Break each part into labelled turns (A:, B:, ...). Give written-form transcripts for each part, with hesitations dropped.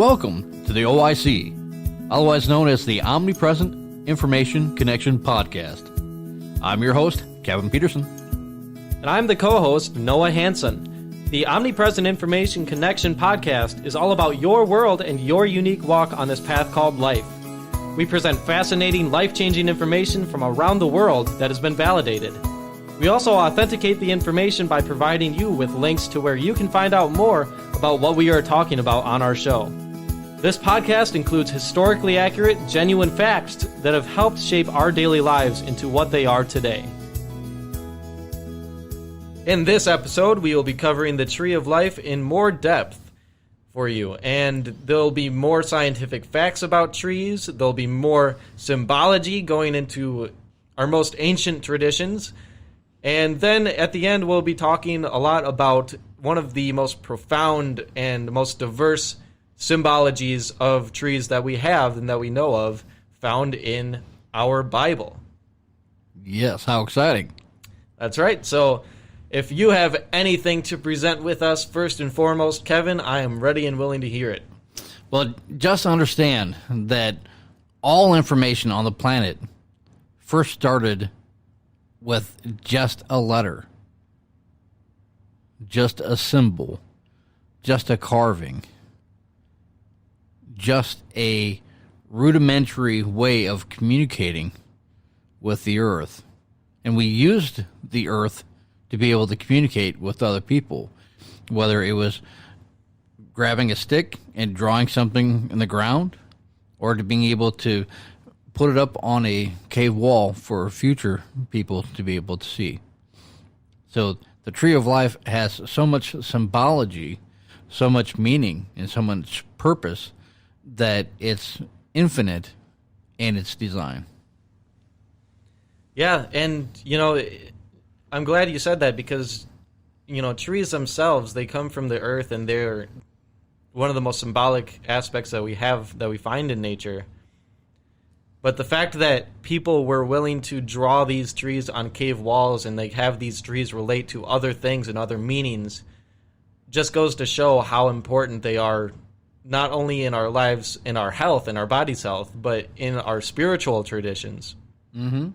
A: Welcome to the OIC, otherwise known as the Omnipresent Information Connection podcast. I'm your host, Kevin Peterson.
B: And I'm the co-host, Noah Hansen. The Omnipresent Information Connection podcast is all about your world and your unique walk on this path called life. We present fascinating, life-changing information from around the world that has been validated. We also authenticate the information by providing you with links to where you can find out more about what we are talking about on our show. This podcast includes historically accurate, genuine facts that have helped shape our daily lives into what they are today. In this episode, we will be covering the Tree of Life in more depth for you, and there'll be more scientific facts about trees, there'll be more symbology going into our most ancient traditions, and then at the end we'll be talking a lot about one of the most profound and most diverse symbologies of trees that we have and that we know of found in our Bible.
A: Yes, how exciting.
B: That's right. So if you have anything to present with us, first and foremost, Kevin, I am ready and willing to hear it.
A: Well, just understand that all information on the planet first started with just a letter, just a symbol, just a carving, just a rudimentary way of communicating with the earth. And we used the earth to be able to communicate with other people, whether it was grabbing a stick and drawing something in the ground, or to being able to put it up on a cave wall for future people to be able to see. So the Tree of Life has so much symbology, so much meaning, and so much purpose that it's infinite in its design.
B: Yeah, and, I'm glad you said that because, trees themselves, they come from the earth and they're one of the most symbolic aspects that we have, that we find in nature. But the fact that people were willing to draw these trees on cave walls and they have these trees relate to other things and other meanings just goes to show how important they are, not only in our lives, in our health, in our body's health, but in our spiritual traditions.
A: Mm-hmm.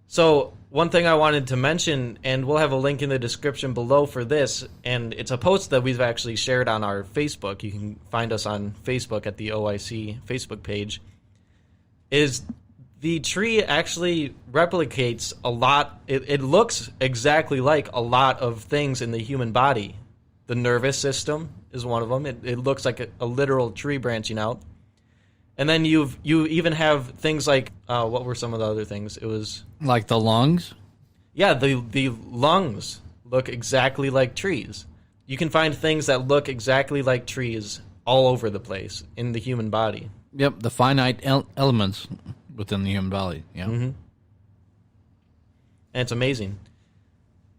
B: So one thing I wanted to mention, and we'll have a link in the description below for this, and it's a post that we've actually shared on our Facebook. You can find us on Facebook at the OIC Facebook page, is the tree actually replicates a lot. It looks exactly like a lot of things in the human body. The nervous system is one of them. It looks like a literal tree branching out. And then you even have things like, what were some of the other things? It was...
A: Like the lungs?
B: Yeah, the lungs look exactly like trees. You can find things that look exactly like trees all over the place in the human body.
A: Yep, the finite elements within the human body. Yeah.
B: Mm-hmm. And it's amazing.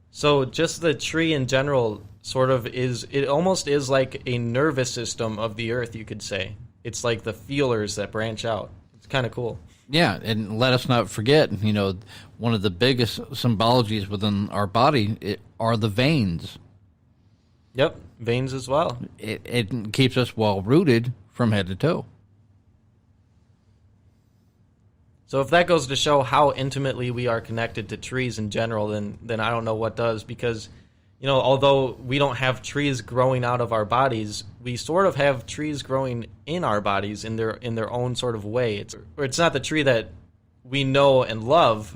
B: So just the tree in general sort of it almost is like a nervous system of the earth, you could say. It's like the feelers that branch out. It's kind of cool.
A: Yeah, and let us not forget, one of the biggest symbologies within our body are the veins.
B: Yep, veins as well.
A: It keeps us well rooted from head to toe.
B: So if that goes to show how intimately we are connected to trees in general, then I don't know what does, because although we don't have trees growing out of our bodies, we sort of have trees growing in our bodies in their own sort of way. It's not the tree that we know and love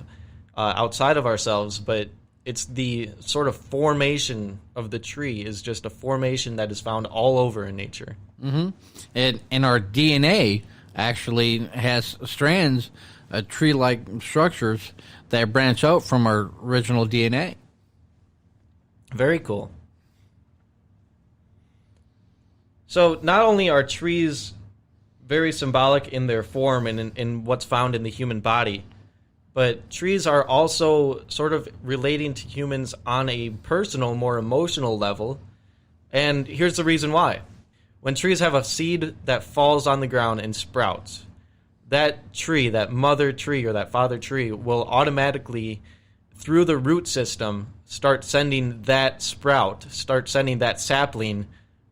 B: outside of ourselves, but it's the sort of formation of the tree is just a formation that is found all over in nature.
A: Mm-hmm. And our DNA actually has strands, tree-like structures that branch out from our original DNA.
B: Very cool. So not only are trees very symbolic in their form and in what's found in the human body, but trees are also sort of relating to humans on a personal, more emotional level. And here's the reason why. When trees have a seed that falls on the ground and sprouts, that tree, that mother tree or that father tree, will automatically, through the root system, start sending that sapling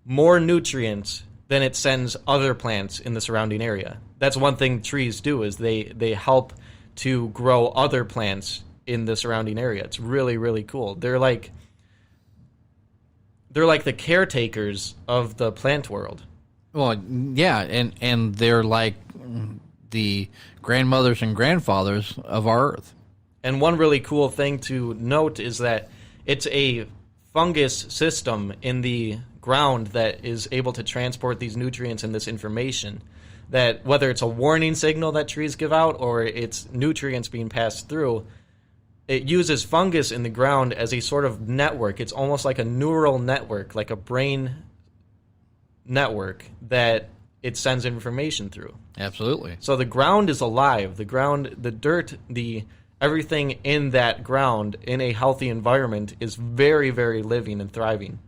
B: more nutrients then it sends other plants in the surrounding area. That's one thing trees do, is they help to grow other plants in the surrounding area. It's really, really cool. They're like the caretakers of the plant world.
A: Well, yeah, and they're like the grandmothers and grandfathers of our Earth.
B: And one really cool thing to note is that it's a fungus system in the ground that is able to transport these nutrients and this information. That whether it's a warning signal that trees give out or it's nutrients being passed through, it uses fungus in the ground as a sort of network. It's almost like a neural network, like a brain network that it sends information through.
A: Absolutely.
B: So the ground is alive. The ground, the dirt, everything in that ground in a healthy environment is very, very living and thriving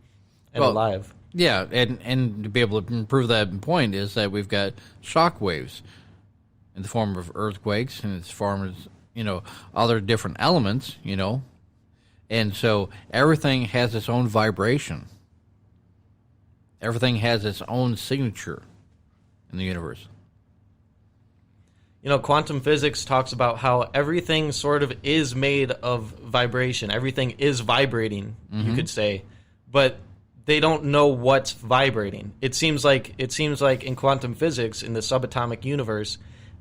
B: and alive.
A: Yeah, and to be able to prove that point is that we've got shock waves in the form of earthquakes and its form of, other different elements, And so everything has its own vibration. Everything has its own signature in the universe.
B: Quantum physics talks about how everything sort of is made of vibration. Everything is vibrating, you could say. But they don't know what's vibrating. It seems like in quantum physics, in the subatomic universe,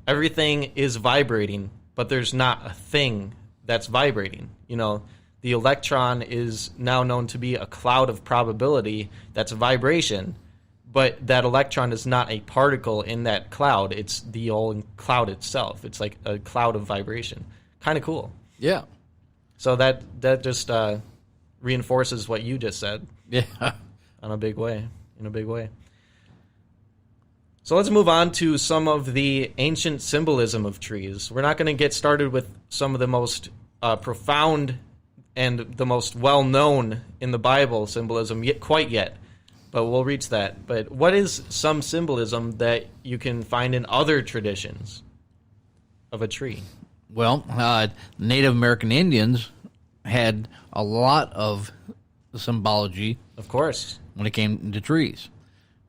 B: everything is vibrating, but there's not a thing that's vibrating. The electron is now known to be a cloud of probability that's vibration, but that electron is not a particle in that cloud. It's the whole cloud itself. It's like a cloud of vibration. Kind of cool.
A: Yeah.
B: So that just reinforces what you just said.
A: Yeah.
B: In a big way. So let's move on to some of the ancient symbolism of trees. We're not going to get started with some of the most profound and the most well-known in the Bible symbolism quite yet, but we'll reach that. But what is some symbolism that you can find in other traditions of a tree?
A: Well, Native American Indians had a lot of symbology,
B: of course,
A: when it came to trees.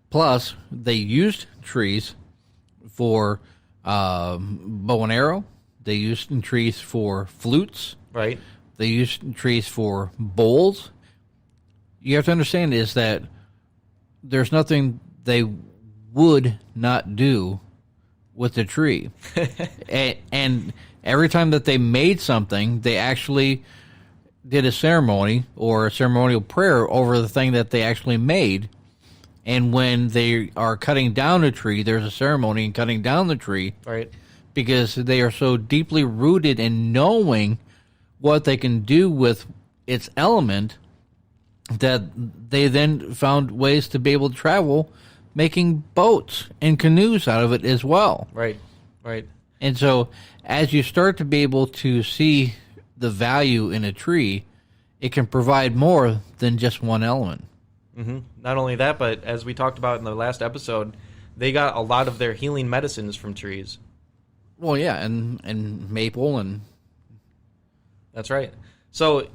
A: Plus, they used trees for bow and arrow. They used trees for flutes.
B: Right.
A: They used trees for bowls. You have to understand is that there's nothing they would not do with the tree. and every time that they made something, they actually did a ceremony or a ceremonial prayer over the thing that they actually made. And when they are cutting down a tree, there's a ceremony in cutting down the tree.
B: Right.
A: Because they are so deeply rooted in knowing what they can do with its element that they then found ways to be able to travel, making boats and canoes out of it as well.
B: Right.
A: And so as you start to be able to see the value in a tree, it can provide more than just one element.
B: Mm-hmm. Not only that, but as we talked about in the last episode, they got a lot of their healing medicines from trees.
A: Well, yeah, and maple and...
B: That's right. So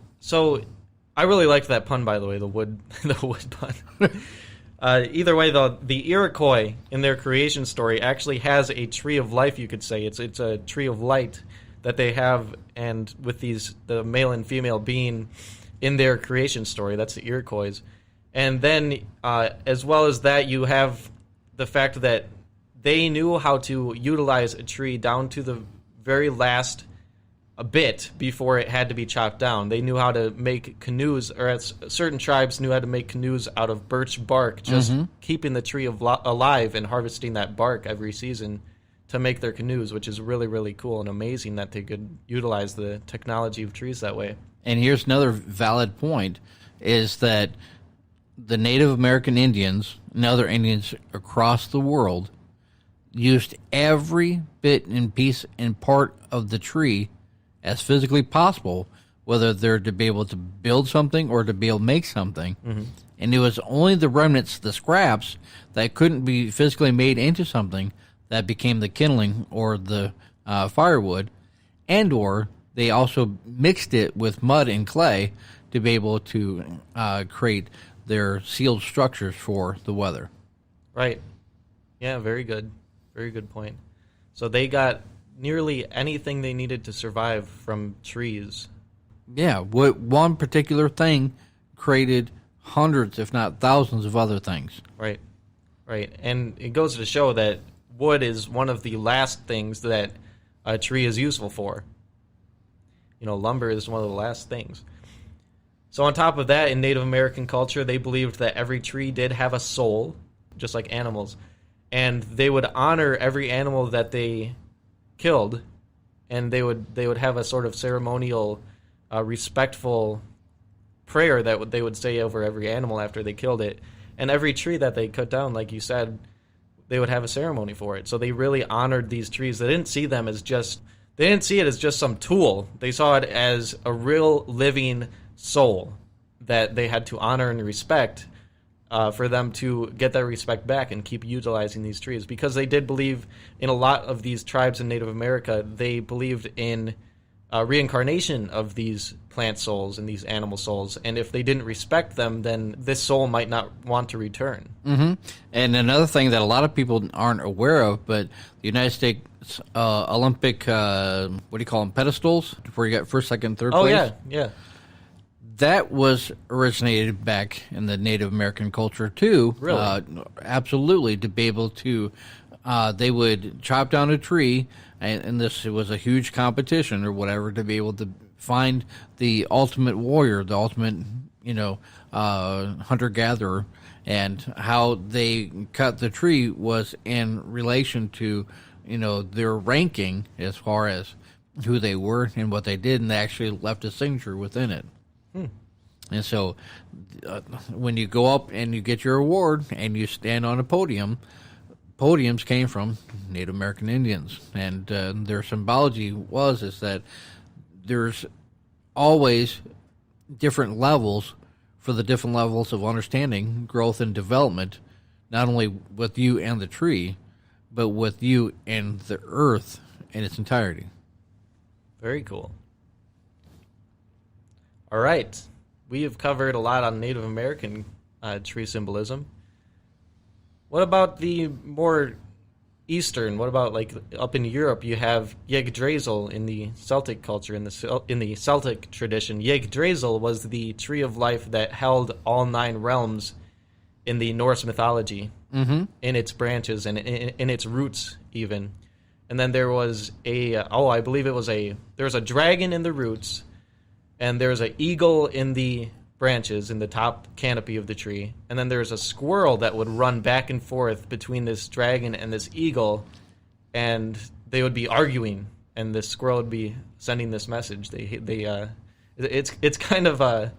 B: I really liked that pun, by the way, the wood pun. Either way, though, the Iroquois in their creation story actually has a tree of life, you could say. It's a tree of light that they have, and with the male and female being in their creation story. That's the Iroquois. And then, as well as that, you have the fact that they knew how to utilize a tree down to the very last bit before it had to be chopped down. They knew how to make canoes, or certain tribes knew how to make canoes out of birch bark, just keeping the tree alive and harvesting that bark every season to make their canoes, which is really, really cool and amazing that they could utilize the technology of trees that way.
A: And here's another valid point, is that the Native American Indians and other Indians across the world used every bit and piece and part of the tree as physically possible, whether they're to be able to build something or to be able to make something. Mm-hmm. And it was only the remnants, the scraps, that couldn't be physically made into something that became the kindling or the firewood, and or they also mixed it with mud and clay to be able to create their sealed structures for the weather.
B: Right. Yeah, very good. Very good point. So they got nearly anything they needed to survive from trees.
A: Yeah, what one particular thing created hundreds, if not thousands, of other things.
B: Right. Right. And it goes to show that wood is one of the last things that a tree is useful for. Lumber is one of the last things. So on top of that, in Native American culture, they believed that every tree did have a soul, just like animals. And they would honor every animal that they killed, and they would have a sort of ceremonial, respectful prayer that they would say over every animal after they killed it. And every tree that they cut down, like you said, they would have a ceremony for it. So they really honored these trees. They didn't see it as just some tool. They saw it as a real living soul that they had to honor and respect, for them to get that respect back and keep utilizing these trees. Because they did believe in a lot of these tribes in Native America, they believed in reincarnation of these plant souls and these animal souls. And if they didn't respect them, then this soul might not want to return.
A: Mm-hmm. And another thing that a lot of people aren't aware of, but the United States Olympic, what do you call them, pedestals, where you got first, second, third place?
B: Oh, yeah.
A: That was originated back in the Native American culture, too.
B: Really?
A: Absolutely, to be able to, they would chop down a tree, and this was a huge competition or whatever, to be able to find the ultimate warrior, the ultimate, hunter-gatherer, and how they cut the tree was in relation to, their ranking as far as who they were and what they did, and they actually left a signature within it. And so when you go up and you get your award and you stand on a podium, podiums came from Native American Indians. And their symbology is that there's always different levels for the different levels of understanding, growth, and development, not only with you and the tree, but with you and the earth in its entirety.
B: Very cool. All right. We have covered a lot on Native American tree symbolism. What about the more Eastern? What about, like, up in Europe? You have Yggdrasil in the Celtic culture, in the Celtic tradition. Yggdrasil was the tree of life that held all 9 realms in the Norse mythology, in its branches and in its roots, even. And then there was there was a dragon in the roots. And there's an eagle in the branches, in the top canopy of the tree. And then there's a squirrel that would run back and forth between this dragon and this eagle. And they would be arguing, and the squirrel would be sending this message. It's kind of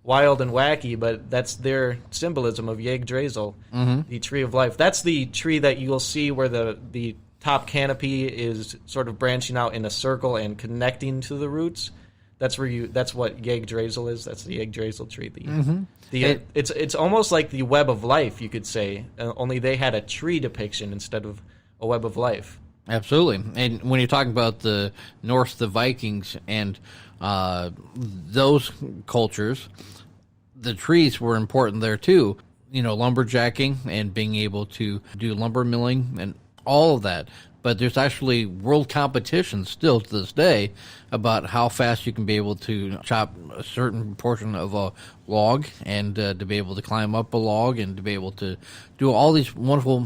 B: wild and wacky, but that's their symbolism of Yggdrasil, the tree of life. That's the tree that you'll see where the top canopy is sort of branching out in a circle and connecting to the roots. That's what Yggdrasil is. That's the Yggdrasil tree. It's almost like the web of life, you could say. Only they had a tree depiction instead of a web of life.
A: Absolutely. And when you're talking about the Norse, the Vikings, and those cultures, the trees were important there too. Lumberjacking and being able to do lumber milling and all of that. But there's actually world competitions still to this day about how fast you can be able to chop a certain portion of a log, and to be able to climb up a log, and to be able to do all these wonderful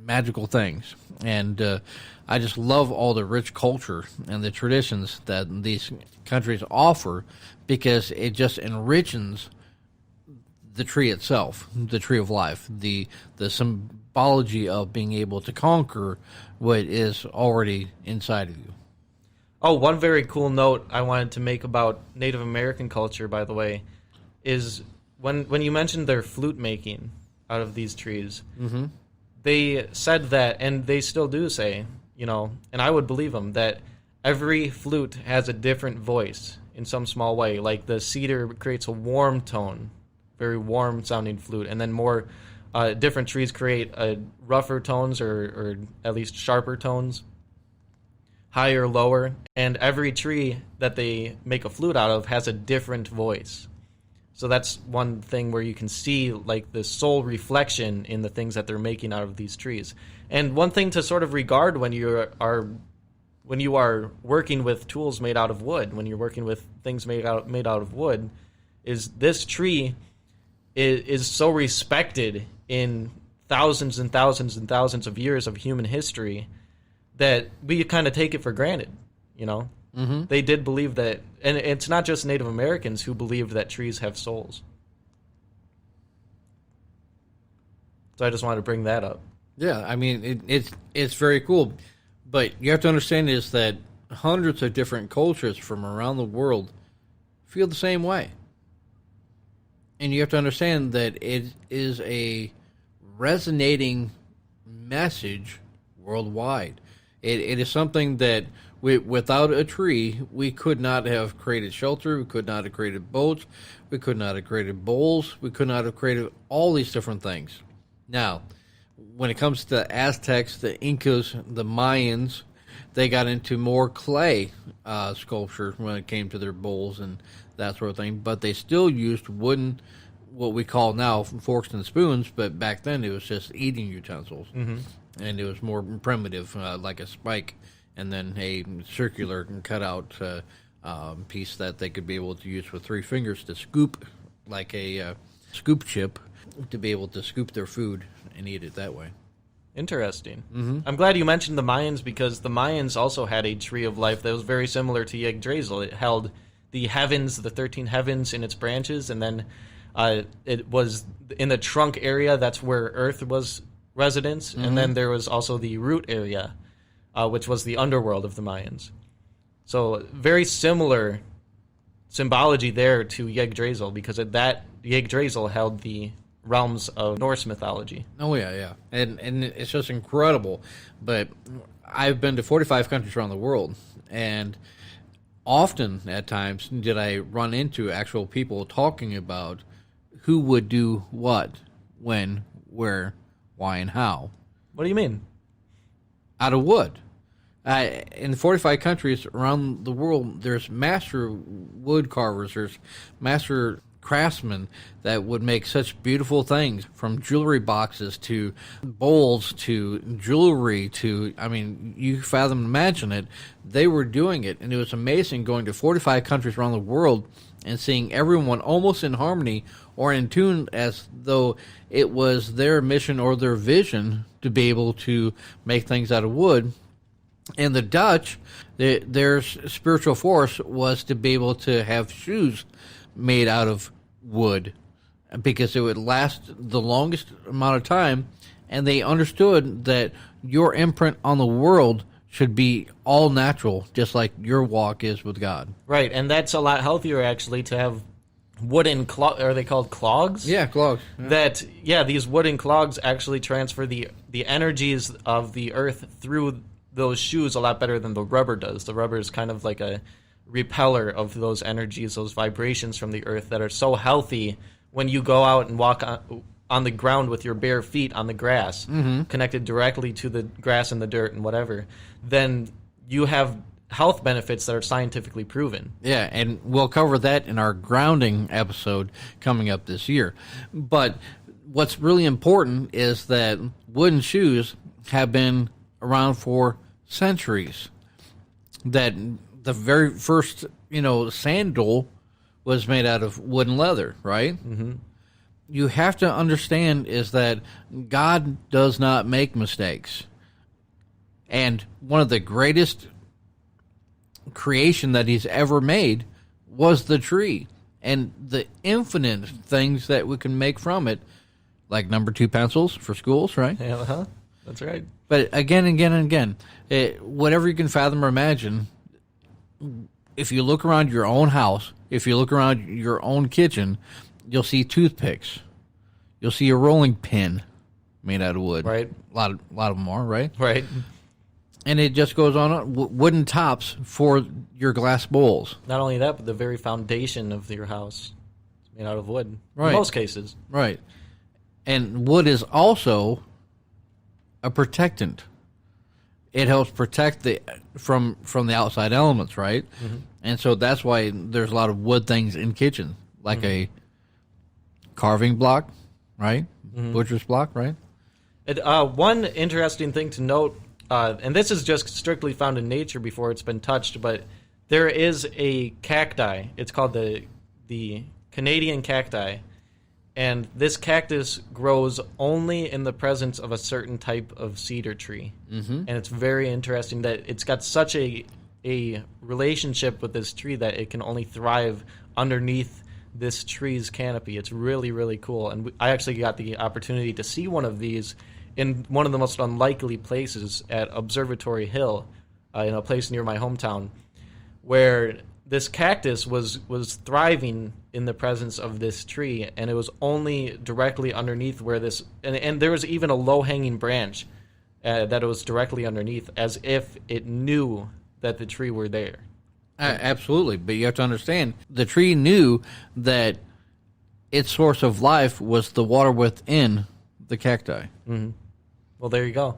A: magical things. And I just love all the rich culture and the traditions that these countries offer, because it just enriches the tree itself, the tree of life, the symbology of being able to conquer what is already inside of you.
B: Oh, one very cool note I wanted to make about Native American culture, by the way, is when you mentioned their flute making out of these trees, they said that, and they still do say, and I would believe them, that every flute has a different voice in some small way. Like the cedar creates a warm tone, very warm sounding flute, and then more different trees create rougher tones or at least sharper tones, higher, lower, and every tree that they make a flute out of has a different voice. So that's one thing where you can see like the soul reflection in the things that they're making out of these trees. And one thing to sort of regard when you are working with tools made out of wood, when you're working with things made out of wood, is this tree is so respected in thousands and thousands and thousands of years of human history that we kind of take it for granted, you know? Mm-hmm. They did believe that, and it's not just Native Americans who believed that trees have souls. So I just wanted to bring that up.
A: Yeah, I mean, it's very cool. But you have to understand is that hundreds of different cultures from around the world feel the same way. And you have to understand that it is a resonating message worldwide. It is something that without a tree, we could not have created shelter, we could not have created boats, we could not have created bowls, we could not have created all these different things. Now, when it comes to the Aztecs, the Incas, the Mayans, they got into more clay sculpture when it came to their bowls and that sort of thing, but they still used wooden, what we call now forks and spoons, but back then it was just eating utensils. Mm-hmm. And it was more primitive, like a spike, and then a circular cutout piece that they could be able to use with 3 fingers to scoop, like a scoop chip, to be able to scoop their food and eat it that way.
B: Interesting. Mm-hmm. I'm glad you mentioned the Mayans, because the Mayans also had a tree of life that was very similar to Yggdrasil. It held the heavens, the 13 heavens in its branches, and then it was in the trunk area, that's where Earth was residence, mm-hmm. and then there was also the root area, which was the underworld of the Mayans. So very similar symbology there to Yggdrasil, because that Yggdrasil held the realms of Norse mythology.
A: Oh yeah, and it's just incredible. But I've been to 45 countries around the world, and often at times did I run into actual people talking about who would do what, when, where, why, and how.
B: What do you mean?
A: Out of wood. In 45 countries around the world, there's master wood carvers, there's master craftsmen that would make such beautiful things, from jewelry boxes to bowls to jewelry to, I mean, you fathom, imagine it. They were doing it, and it was amazing going to 45 countries around the world and seeing everyone almost in harmony or in tune, as though it was their mission or their vision to be able to make things out of wood. And the Dutch, their spiritual force was to be able to have shoes made out of wood, because it would last the longest amount of time, and they understood that your imprint on the world should be all natural, just like your walk is with God.
B: Right, and that's a lot healthier, actually, to have wooden are they called clogs?
A: Yeah, clogs. Yeah.
B: These wooden clogs actually transfer the energies of the earth through those shoes a lot better than the rubber does. The rubber is kind of like a repeller of those energies, those vibrations from the earth that are so healthy when you go out and walk on the ground with your bare feet on the grass, mm-hmm. connected directly to the grass and the dirt and whatever. Then you have health benefits that are scientifically proven.
A: Yeah, and we'll cover that in our grounding episode coming up this year. But what's really important is that wooden shoes have been around for centuries. That the very first, sandal was made out of wood and leather, right? Mm-hmm. You have to understand is that God does not make mistakes. And one of the greatest creation that he's ever made was the tree, and the infinite things that we can make from it, like number 2 pencils for schools, right?
B: Yeah, uh-huh. That's right.
A: But again and again and again, whatever you can fathom or imagine, if you look around your own house, if you look around your own kitchen, you'll see toothpicks. You'll see a rolling pin made out of wood.
B: Right.
A: A lot of them are, right?
B: Right.
A: And it just goes on. Wooden tops for your glass bowls.
B: Not only that, but the very foundation of your house is made out of wood.
A: Right.
B: In most cases.
A: Right. And wood is also a protectant. It helps protect from the outside elements, right? Mm-hmm. And so that's why there's a lot of wood things in kitchens, like mm-hmm. carving block, right? Butcher's block, right?
B: One interesting thing to note, and this is just strictly found in nature before it's been touched, but there is a cacti. It's called the Canadian cacti, and this cactus grows only in the presence of a certain type of cedar tree. And it's very interesting that it's got such a relationship with this tree that it can only thrive underneath this tree's canopy. It's really, really cool. And I actually got the opportunity to see one of these in one of the most unlikely places at Observatory Hill, in a place near my hometown, where this cactus was thriving in the presence of this tree, and it was only directly underneath where this, and there was even a low-hanging branch that it was directly underneath, as if it knew that the tree were there.
A: Absolutely, but you have to understand, the tree knew that its source of life was the water within the cacti.
B: Well, there you go.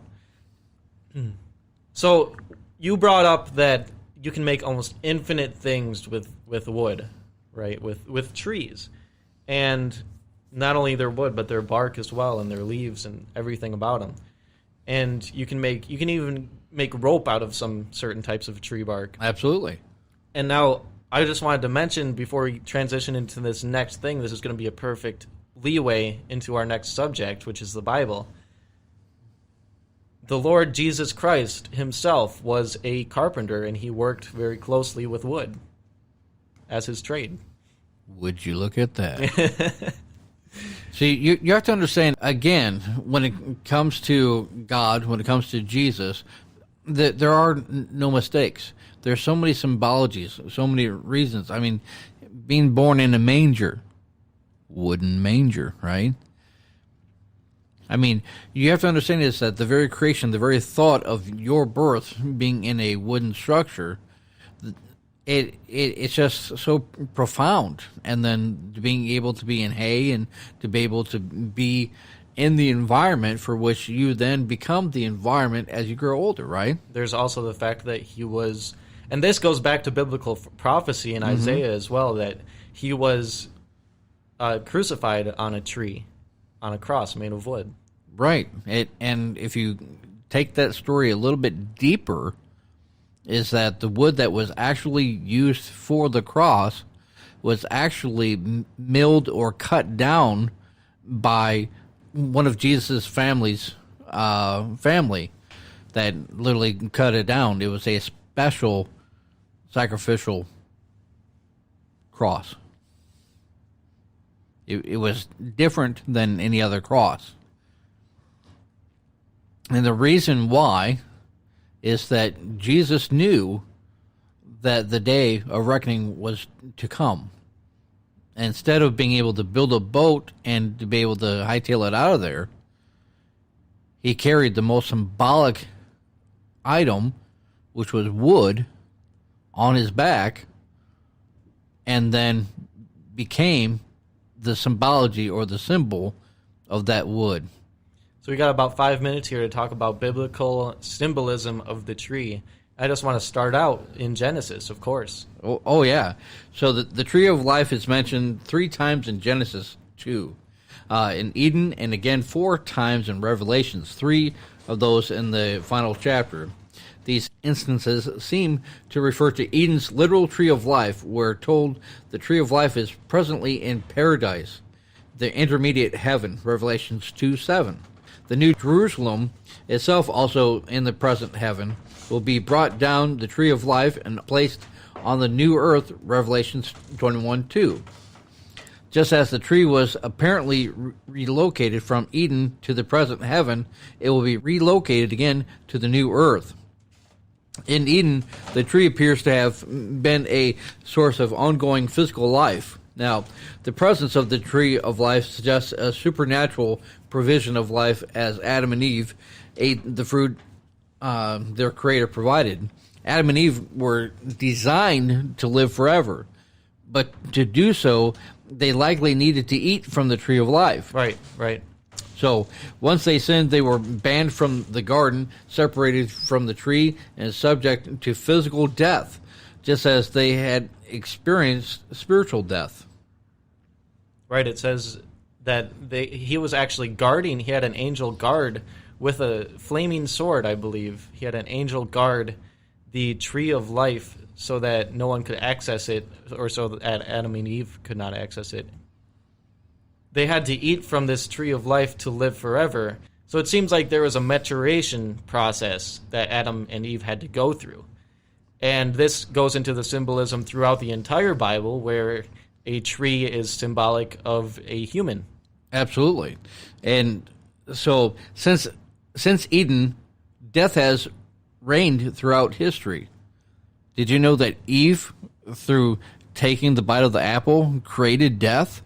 B: So you brought up that you can make almost infinite things with wood, right? With trees, and not only their wood, but their bark as well, and their leaves and everything about them. And you can even make rope out of some certain types of tree bark.
A: Absolutely.
B: And now I just wanted to mention before we transition into this next thing, this is going to be a perfect leeway into our next subject, which is the Bible. The Lord Jesus Christ himself was a carpenter, and he worked very closely with wood as his trade.
A: Would you look at that? See, you have to understand, again, when it comes to God, when it comes to Jesus, that there are no mistakes. There's so many symbologies, so many reasons. I mean, being born in a manger, wooden manger, right? I mean, you have to understand is that the very creation, the very thought of your birth being in a wooden structure, it's just so profound. And then being able to be in hay and to be able to be in the environment for which you then become the environment as you grow older, right?
B: There's also the fact that he was, and this goes back to biblical prophecy in Isaiah as well, that he was crucified on a tree, on a cross made of wood.
A: Right. And if you take that story a little bit deeper, is that the wood that was actually used for the cross was actually milled or cut down by one of Jesus' family that literally cut it down. It was a special sacrificial cross. It was different than any other cross. And the reason why is that Jesus knew that the day of reckoning was to come. And instead of being able to build a boat and to be able to hightail it out of there, he carried the most symbolic item, which was wood, on his back, and then became the symbology or the symbol of that wood.
B: So we got about 5 minutes here to talk about biblical symbolism of the tree. I just want to start out in Genesis, of course.
A: Oh yeah. So the tree of life is mentioned 3 times in Genesis 2. In Eden, and again 4 times in Revelations, 3 of those in the final chapter. These instances seem to refer to Eden's literal tree of life. We're told the tree of life is presently in paradise, the intermediate heaven, Revelations 2:7. The New Jerusalem itself, also in the present heaven, will be brought down the tree of life and placed on the new earth, Revelations 21:2. Just as the tree was apparently relocated from Eden to the present heaven, it will be relocated again to the new earth. In Eden, the tree appears to have been a source of ongoing physical life. Now, the presence of the tree of life suggests a supernatural provision of life as Adam and Eve ate the fruit their Creator provided. Adam and Eve were designed to live forever, but to do so, they likely needed to eat from the tree of life.
B: Right.
A: So once they sinned, they were banned from the garden, separated from the tree, and subject to physical death, just as they had experienced spiritual death.
B: Right, it says that he was actually guarding. He had an angel guard with a flaming sword, I believe. He had an angel guard the tree of life so that no one could access it, or so that Adam and Eve could not access it. They had to eat from this tree of life to live forever. So it seems like there was a maturation process that Adam and Eve had to go through. And this goes into the symbolism throughout the entire Bible, where a tree is symbolic of a human.
A: Absolutely. And so since Eden, death has reigned throughout history. Did you know that Eve, through taking the bite of the apple, created death?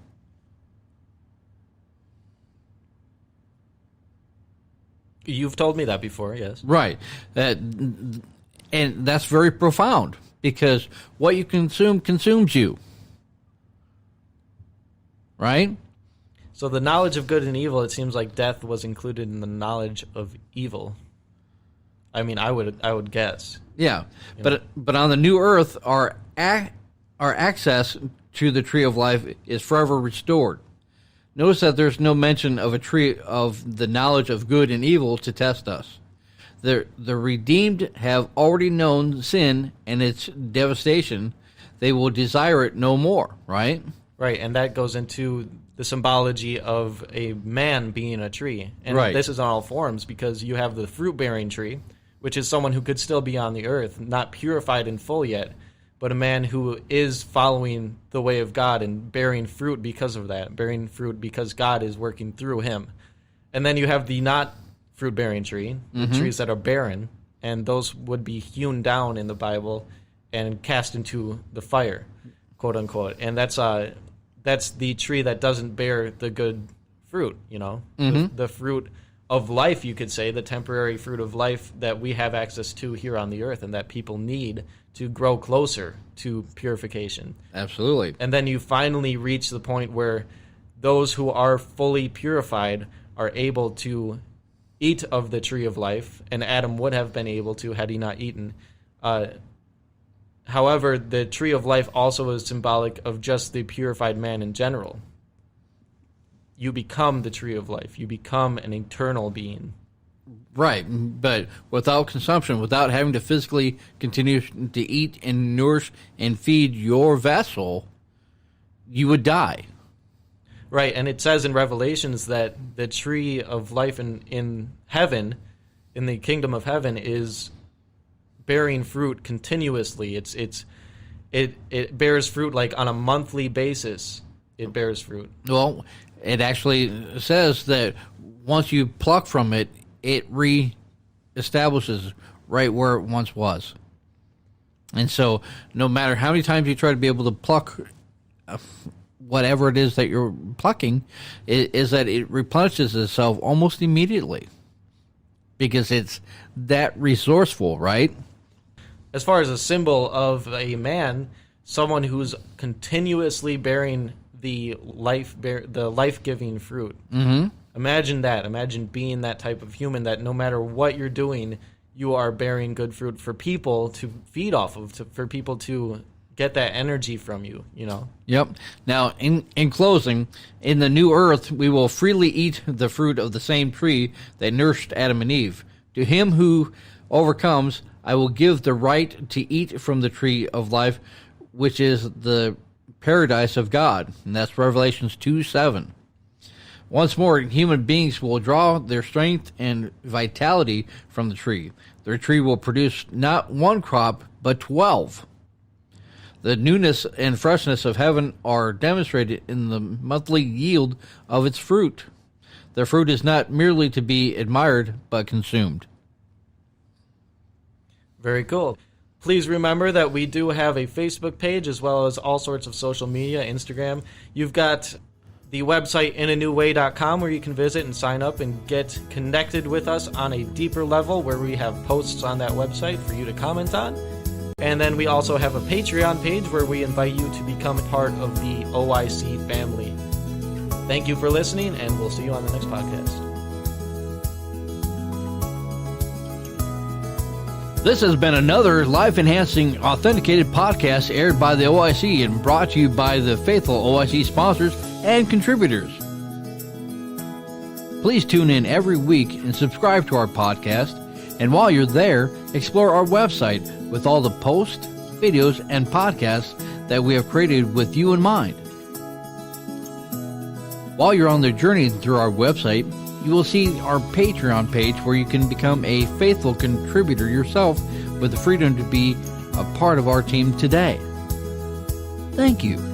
B: You've told me that before, yes.
A: Right. And that's very profound, because what you consume consumes you. Right?
B: So the knowledge of good and evil, it seems like death was included in the knowledge of evil. I mean, I would guess.
A: Yeah. But on the new earth, our access to the tree of life is forever restored. Notice that there's no mention of a tree of the knowledge of good and evil to test us. The redeemed have already known sin and its devastation. They will desire it no more, right?
B: Right, and that goes into the symbology of a man being a tree. And
A: right.
B: This is on all forms, because you have the fruit-bearing tree, which is someone who could still be on the earth, not purified in full yet, but a man who is following the way of God and bearing fruit because of that, bearing fruit because God is working through him. And then you have the not fruit-bearing tree, the trees that are barren, and those would be hewn down in the Bible and cast into the fire, quote unquote. And that's the tree that doesn't bear the good fruit, you know, the fruit of life, you could say, the temporary fruit of life that we have access to here on the earth and that people need to grow closer to purification.
A: Absolutely.
B: And then you finally reach the point where those who are fully purified are able to eat of the tree of life, and Adam would have been able to had he not eaten. However, the tree of life also is symbolic of just the purified man in general. You become the tree of life. You become an eternal being.
A: Right, but without consumption, without having to physically continue to eat and nourish and feed your vessel, you would die.
B: Right, and it says in Revelations that the tree of life in heaven, in the kingdom of heaven, is bearing fruit continuously. It bears fruit like on a monthly basis. It bears fruit.
A: Well, it actually says that once you pluck from it, it re-establishes right where it once was. And so no matter how many times you try to be able to pluck whatever it is that you're plucking, is that it replenishes itself almost immediately, because it's that resourceful, right?
B: As far as a symbol of a man, someone who's continuously bearing the life-giving fruit. Mm-hmm. Imagine that. Imagine being that type of human that no matter what you're doing, you are bearing good fruit for people to feed off of, for people to get that energy from you, you know?
A: Yep. Now, in closing, in the new earth, we will freely eat the fruit of the same tree that nourished Adam and Eve. To him who overcomes, I will give the right to eat from the tree of life, which is the paradise of God. And that's Revelations 2:7. Once more, human beings will draw their strength and vitality from the tree. Their tree will produce not one crop, but 12. The newness and freshness of heaven are demonstrated in the monthly yield of its fruit. The fruit is not merely to be admired, but consumed.
B: Very cool. Please remember that we do have a Facebook page as well as all sorts of social media, Instagram. You've got the website inanewway.com where you can visit and sign up and get connected with us on a deeper level, where we have posts on that website for you to comment on. And then we also have a Patreon page where we invite you to become part of the OIC family. Thank you for listening, and we'll see you on the next podcast.
A: This has been another life-enhancing, authenticated podcast aired by the OIC and brought to you by the faithful OIC sponsors and contributors. Please tune in every week and subscribe to our podcast. And while you're there, explore our website with all the posts, videos, and podcasts that we have created with you in mind. While you're on the journey through our website, you will see our Patreon page where you can become a faithful contributor yourself with the freedom to be a part of our team today. Thank you.